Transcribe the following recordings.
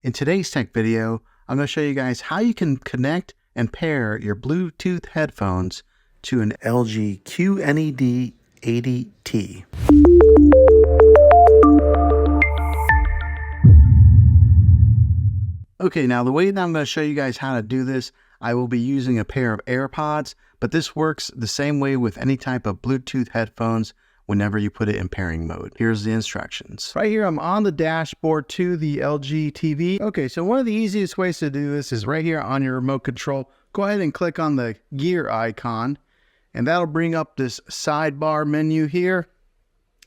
In today's tech video, I'm going to show you guys how you can connect and pair your Bluetooth headphones to an LG QNED 80T. Okay, now the way that I'm going to show you guys how to do this, I will be using a pair of AirPods, but this works the same way with any type of Bluetooth headphones whenever you put it in pairing mode. Here's the instructions. Right here, I'm on the dashboard to the LG TV. Okay, so one of the easiest ways to do this is right here on your remote control. Go ahead and click on the gear icon, and that'll bring up this sidebar menu here.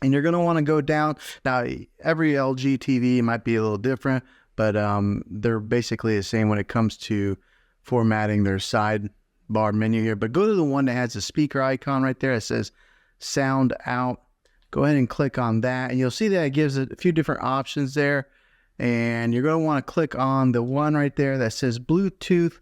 And you're gonna wanna go down. Now, every LG TV might be a little different, but they're basically the same when it comes to formatting their sidebar menu here. But go to the one that has the speaker icon right there. It says sound out. Go ahead and click on that, and you'll see that it gives it a few different options there. And you're going to want to click on the one right there that says Bluetooth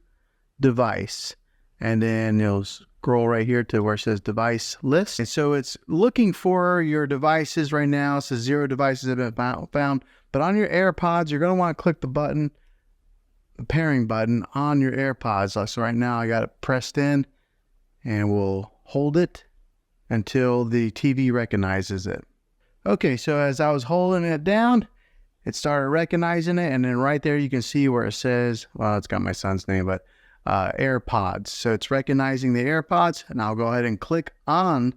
device, and then you'll scroll right here to where it says device list. And so it's looking for your devices right now. It says 0 devices have been found, but on your AirPods, you're going to want to click the button, the pairing button on your AirPods. So right now I got it pressed in, and we'll hold it until the TV recognizes it. Okay, so as I was holding it down, it started recognizing it, and then right there you can see where it says, well, it's got my son's name, but AirPods. So it's recognizing the AirPods, and I'll go ahead and click on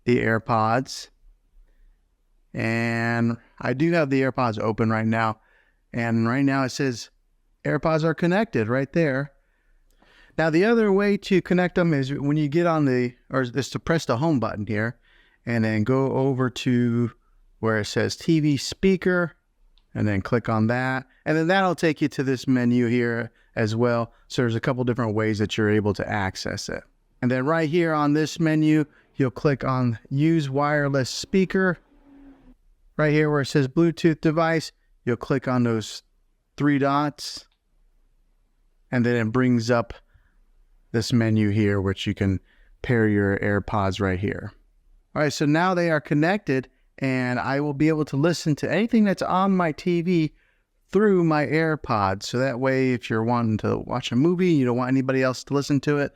the AirPods. And I do have the AirPods open right now, and right now it says AirPods are connected right there. Now, the other way to connect them is when you get on is to press the home button here and then go over to where it says TV speaker and then click on that. And then that'll take you to this menu here as well. So there's a couple different ways that you're able to access it. And then right here on this menu, you'll click on use wireless speaker. Right here where it says Bluetooth device, you'll click on those 3 dots. And then it brings up this menu here, which you can pair your AirPods right here. All right, so now they are connected, and I will be able to listen to anything that's on my TV through my AirPods. So that way, if you're wanting to watch a movie, you don't want anybody else to listen to it,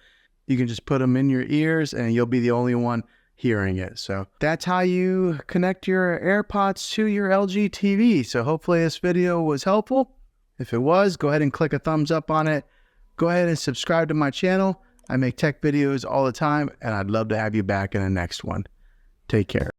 you can just put them in your ears and you'll be the only one hearing it. So that's how you connect your AirPods to your LG TV. So hopefully this video was helpful. If it was, go ahead and click a thumbs up on it. Go ahead and subscribe to my channel. I make tech videos all the time, and I'd love to have you back in the next one. Take care.